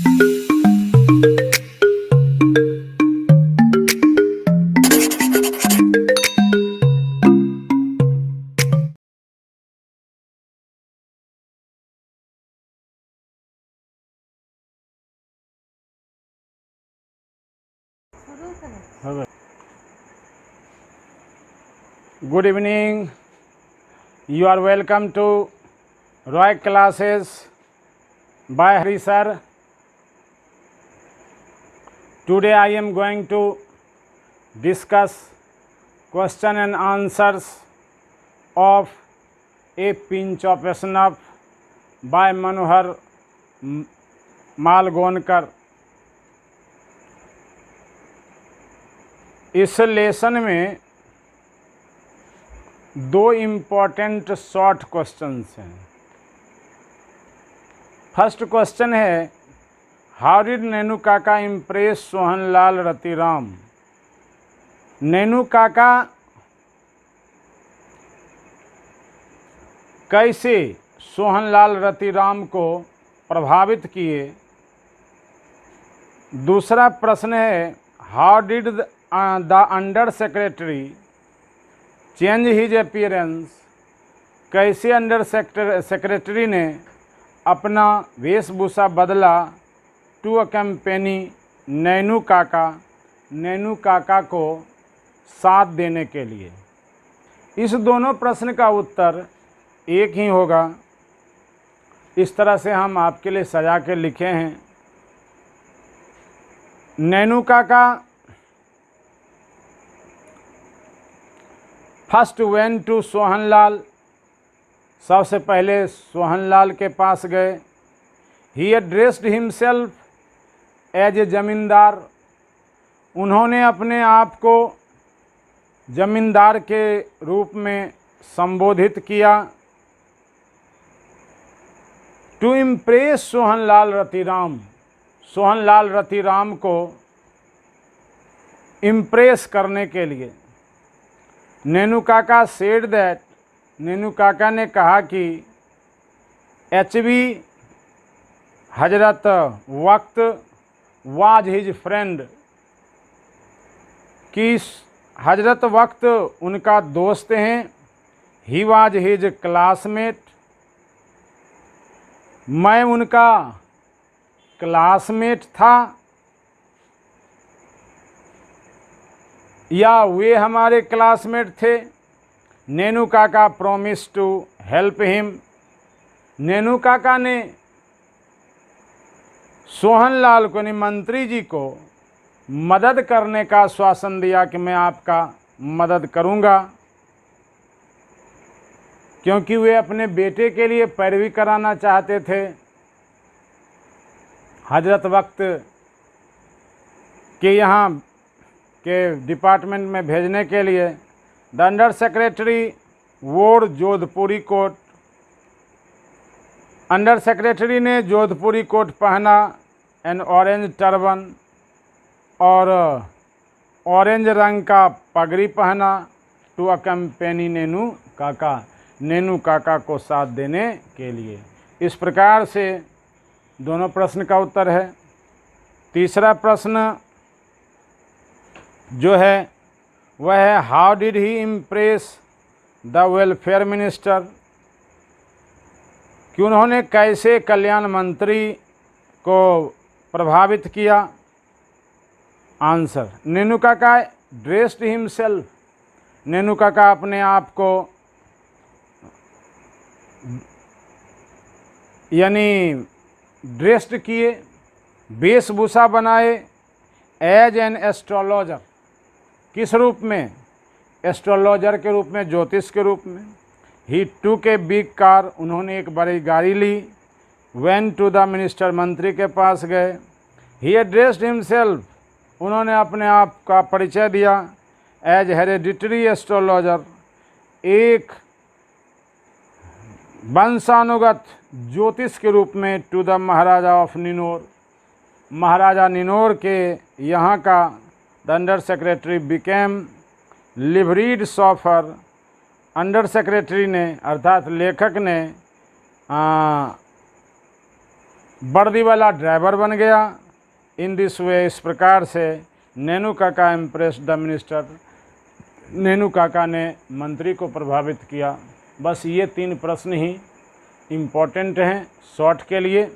Good evening. You are welcome to Roy classes by Hari sir. Today I am going to discuss question and answers of A Pinch of Snuff by Manohar Malgonkar. इस lesson में दो important short questions हैं। First question है, how did Nainu काका impress Sohanlal Ratiram. Nainu काका कैसे सोहनलाल रतिराम को प्रभावित किए। दूसरा प्रश्न है, how did the under secretary change his appearance. कैसे अंडर सेक्रेटरी ने अपना वेशभूषा बदला टू अकम्पेनी नैनू काका को साथ देने के लिए। इस दोनों प्रश्न का उत्तर एक ही होगा। इस तरह से हम आपके लिए सजा के लिखे हैं। नैनू काका फर्स्ट वेंट टू सोहनलाल, सबसे पहले सोहनलाल के पास गए। ही एड्रेस्ड हिमसेल्फ एज ए जमींदार। उन्होंने अपने आप को जमींदार के रूप में संबोधित किया। टू इम्प्रेस सोहनलाल रतिराम, सोहनलाल रतिराम को इम्प्रेस करने के लिए। नैनू काका सेड दैट, नैनू काका ने कहा कि एचवी हजरत वक्त वाज हिज फ्रेंड, कि हजरत वक्त उनका दोस्त हैं। ही वाज हिज क्लासमेट, मैं उनका क्लासमेट था, या वे हमारे क्लासमेट थे। Nainu Kaka promise to help him. Nainu Kaka ने सोहनलाल को, यानी मंत्री जी को मदद करने का आश्वासन दिया कि मैं आपका मदद करूंगा, क्योंकि वे अपने बेटे के लिए पैरवी कराना चाहते थे हजरत वक्त के यहाँ के डिपार्टमेंट में भेजने के लिए। द अंडर सेक्रेटरी वोर जोधपुरी कोट। अंडर सेक्रेटरी ने जोधपुरी कोट पहना, एन ऑरेंज टर्बन, और ऑरेंज रंग का पगड़ी पहना। टू अकम्पेनी नैनू काका को साथ देने के लिए। इस प्रकार से दोनों प्रश्न का उत्तर है। तीसरा प्रश्न जो है वह है, how did he impress the welfare minister, कि उन्होंने कैसे कल्याण मंत्री को प्रभावित किया। आंसर, नैनू काका ड्रेस्ड हिमसेल्फ, नैनू काका अपने आप को यानी ड्रेस्ड किए, वेशभूषा बनाए, एज एन एस्ट्रोलॉजर, किस रूप में, एस्ट्रोलॉजर के रूप में, ज्योतिष के रूप में। ही टूक ए बिग कार, उन्होंने एक बड़ी गाड़ी ली। वेंट टू द मिनिस्टर, मंत्री के पास गए। ही एड्रेस्ड हिमसेल्फ, उन्होंने अपने आप का परिचय दिया एज हेरेडिटरी एस्ट्रोलॉजर, एक वंशानुगत ज्योतिष के रूप में। To the Maharaja of Ninor, महाराजा निनोर के यहाँ का। The under secretary became liveried chauffeur, under secretary ने अर्थात लेखक ने वर्दी वाला ड्राइवर बन गया। इन दिस वे, इस प्रकार से नेनू काका इम्प्रेस द मिनिस्टर, नेनू काका ने मंत्री को प्रभावित किया। बस ये 3 प्रश्न ही इम्पोर्टेंट हैं शॉर्ट के लिए।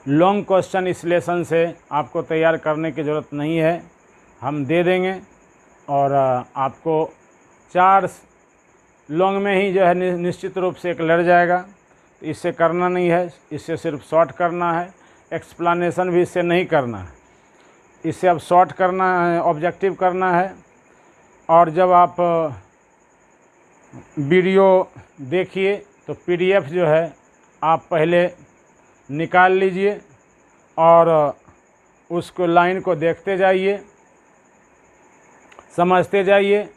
लॉन्ग क्वेश्चन इस लेसन से आपको तैयार करने की ज़रूरत नहीं है, हम दे देंगे। और आपको 4 लॉन्ग में ही जो है निश्चित रूप से एक लड़ जाएगा। तो इससे करना नहीं है, इससे सिर्फ शॉर्ट करना है, एक्सप्लेनेशन भी इससे नहीं करना है। इससे अब शॉर्ट करना है, ऑब्जेक्टिव करना है। और जब आप वीडियो देखिए तो PDF जो है आप पहले निकाल लीजिए और उसको लाइन को देखते जाइए, समझते जाइए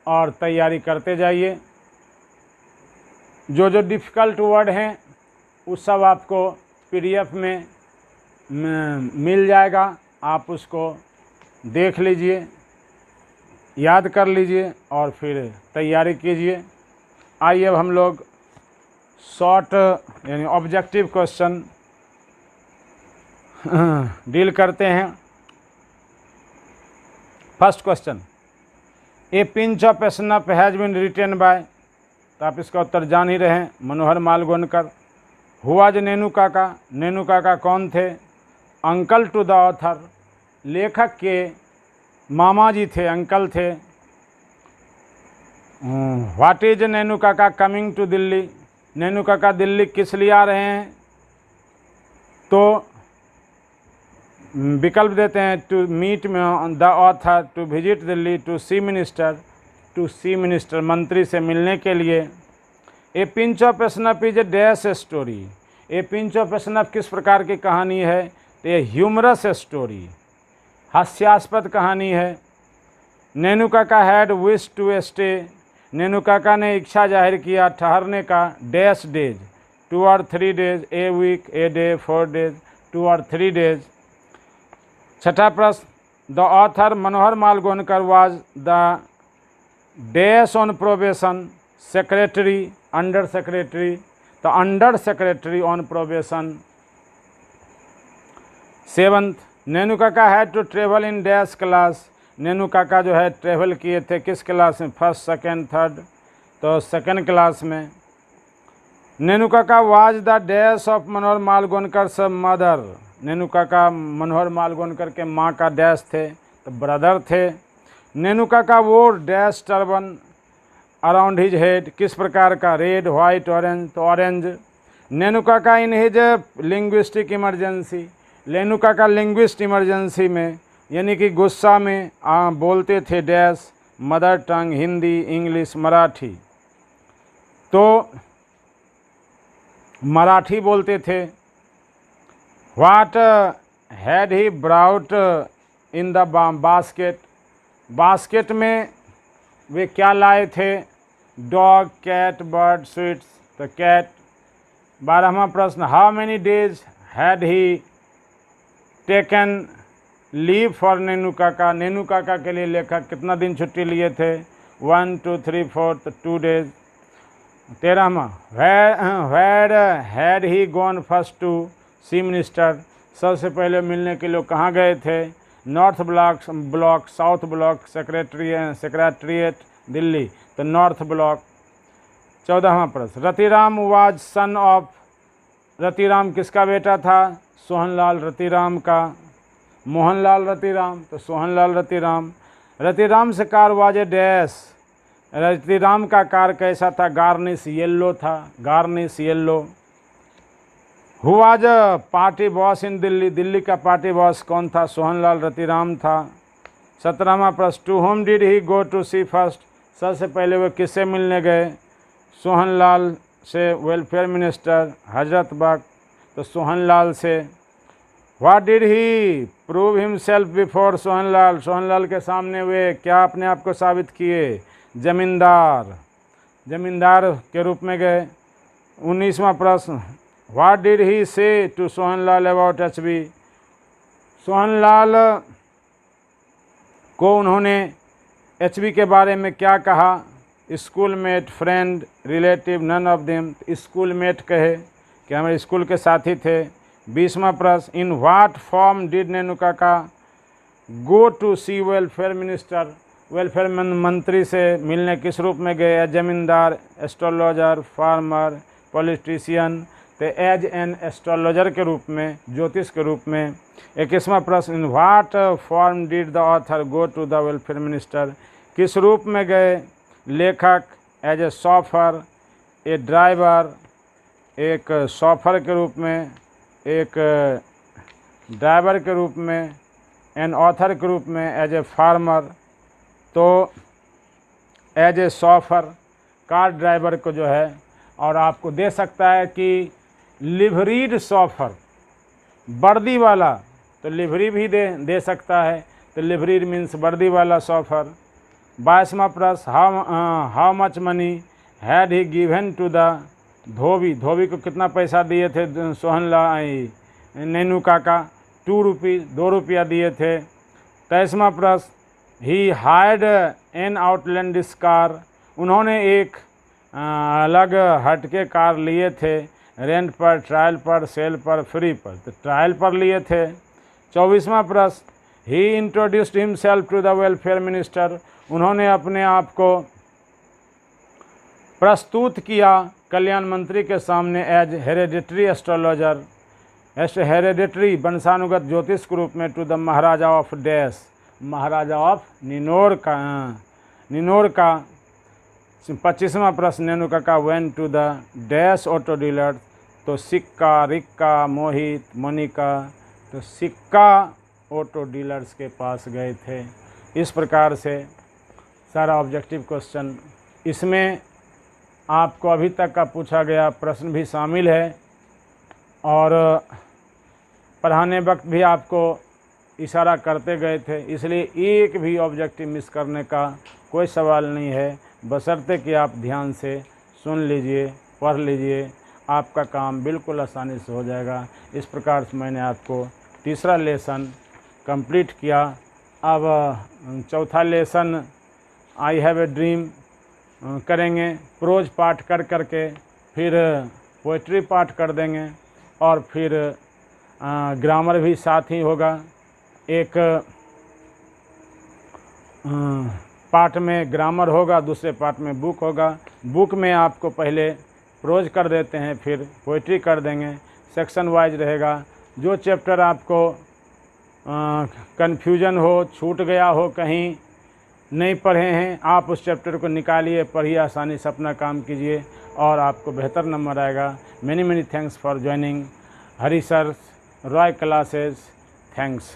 और तैयारी करते जाइए। जो डिफ़िकल्ट वर्ड हैं उस सब आपको PDF में मिल जाएगा। आप उसको देख लीजिए, याद कर लीजिए और फिर तैयारी कीजिए। आइए अब हम लोग शॉर्ट यानी ऑब्जेक्टिव क्वेश्चन डील करते हैं। First question, a pinch of snuff has been written by, तो आप इसका उत्तर जान ही रहे हैं, मनोहर मालगोनकर। हुआ ज नेनू काका, नेनू काका कौन थे? अंकल टू द ऑथर, लेखक के मामा जी थे, अंकल थे। व्हाट इज नेनू काका कमिंग टू दिल्ली, नेनू काका दिल्ली किस लिए आ रहे हैं? तो विकल्प देते हैं, to meet the author, to visit Delhi, to see minister, to see minister मंत्री से मिलने के लिए। A pinch of snuff is a dash story, a pinch of snuff किस प्रकार की कहानी है? तो ये ह्यूमरस स्टोरी, हास्यास्पद कहानी है। Nenu Kaka had wish to stay, Nenu काका ने इच्छा जाहिर किया ठहरने का, डैश डेज, 2 और 3 डेज, a week, a day, 4 days, 2 और 3 डेज। छठा प्रश्न, the author Manohar Malgonkar was the dash on probation, secretary, under secretary, तो under secretary on probation. Seventh, Nenu Kaka had to travel in dash class, Nenu Kaka जो है ट्रेवल किए थे किस क्लास में? फर्स्ट, सेकंड, थर्ड, तो सेकंड क्लास में। Nenu Kaka was the dash of Manohar Malgonkar सब मदर, नेनू काका मनोहर मालगोनकर के माँ का डैश थे, तो ब्रदर थे। नेनू काका वो dash turban around his head, किस प्रकार का? रेड, वाइट, ऑरेंज, तो ऑरेंज। नेनू काका in his linguistic emergency, Nenu काका लिंग्विस्ट इमरजेंसी में यानी कि गुस्सा में बोलते थे dash, mother tongue, Hindi, English, Marathi, तो मराठी बोलते थे। What had he brought in the basket, basket में वे क्या लाए थे? डॉग, कैट, बर्ड, स्वीट्स, तो कैट। 12वां प्रश्न, how many days had he taken leave for Nenu Kaka, Nenu काका के लिए लेखक कितना दिन छुट्टी लिए थे? 1, 2, 3, 4, तो 2 डेज। 13वां, where had he gone first to see minister, सबसे पहले मिलने के लिए कहाँ गए थे? North block, south block, secretariat Delhi, तो नॉर्थ ब्लॉक। 14वां प्रश्न, Ratiram was son of, Ratiram किसका बेटा था? सोहनलाल रतिराम का। मोहनलाल रतिराम, तो सोहनलाल रतिराम। रतिराम से car was a dash, Ratiram का कार कैसा था? गार्निश येल्लो था, garnish yellow. Who was party boss इन दिल्ली, दिल्ली का पार्टी बॉस कौन था? सोहनलाल रतिराम था। 17वां प्रश्न, to whom did he go to see first, सबसे पहले वो किससे मिलने गए? सोहनलाल से। वेलफेयर मिनिस्टर हजरतबाग, तो सोहनलाल से। What did he prove himself before Sohanlal, Sohanlal के सामने वे क्या अपने आप को साबित किए? जमींदार, जमींदार के रूप में गए। 19वां प्रश्न, what did he say to Sohanlal about HB, Sohanlal को उन्होंने HB के बारे में क्या कहा? Schoolmate, friend, relative, none of them, schoolmate कहे, कि हमारे स्कूल के साथी थे। 20वां प्रश्न, in what form did Nenu Kaka go to see welfare minister, welfare मंत्री से मिलने किस रूप में गए? Zamindar, astrologer, farmer, politician. तो एज एन एस्ट्रोलॉजर के रूप में, ज्योतिष के रूप में। 21वां प्रश्न, in what form did the author go to the welfare minister, किस रूप में गए लेखक? As a chauffeur, a driver, एक शॉफर के रूप में, एक ड्राइवर के रूप में, एन ऑथर के रूप में, एज ए फार्मर। तो as a chauffeur, car driver को जो है, और आपको दे सकता है कि लिवरीड शॉफर, वर्दी वाला, तो लिवरी भी दे सकता है, तो लिवरीड मीन्स वर्दी वाला शॉफर। 22वां प्रश्न, how much money had he given to the dhobi, धोबी को कितना पैसा दिए थे नैनू काका? 2 रुपीज़, 2 रुपया दिए थे। 23वां प्रश्न, he hired an outlandish car, उन्होंने एक अलग हटके कार लिए थे, रेंट पर, ट्रायल पर, सेल पर, फ्री पर। तो ट्रायल पर लिए थे। 24वां प्रश्न, he introduced himself to the welfare minister, उन्होंने अपने आप को प्रस्तुत किया कल्याण मंत्री के सामने एज हेरेडिटरी एस्ट्रोलॉजर, हेरेडिटरी वंशानुगत ज्योतिष के रूप में, to the Maharaja of dash, maharaja of Ninor का। 25वां प्रश्न, Nenu Kaka went to the dash auto dealer, तो सिक्का, रिक्का, मोहित, मोनिका। तो सिक्का ऑटो डीलर्स के पास गए थे। इस प्रकार से सारा ऑब्जेक्टिव क्वेश्चन, इसमें आपको अभी तक का पूछा गया प्रश्न भी शामिल है, और पढ़ाने वक्त भी आपको इशारा करते गए थे, इसलिए एक भी ऑब्जेक्टिव मिस करने का कोई सवाल नहीं है, बशर्ते कि आप ध्यान से सुन लीजिए, पढ़ लीजिए, आपका काम बिल्कुल आसानी से हो जाएगा। इस प्रकार से मैंने आपको तीसरा लेसन कंप्लीट किया। अब चौथा lesson I have a dream करेंगे, प्रोज पाठ कर करके, फिर पोइट्री पाठ कर देंगे, और फिर ग्रामर भी साथ ही होगा। एक पार्ट में ग्रामर होगा, दूसरे पार्ट में बुक होगा। बुक में आपको पहले प्रोज कर देते हैं, फिर पोइट्री कर देंगे, सेक्शन वाइज रहेगा। जो चैप्टर आपको कन्फ्यूजन हो, छूट गया हो, कहीं नहीं पढ़े हैं, आप उस चैप्टर को निकालिए, पढ़िए, आसानी से अपना काम कीजिए, और आपको बेहतर नंबर आएगा। Many thanks for joining Hari sir Roy classes. Thanks.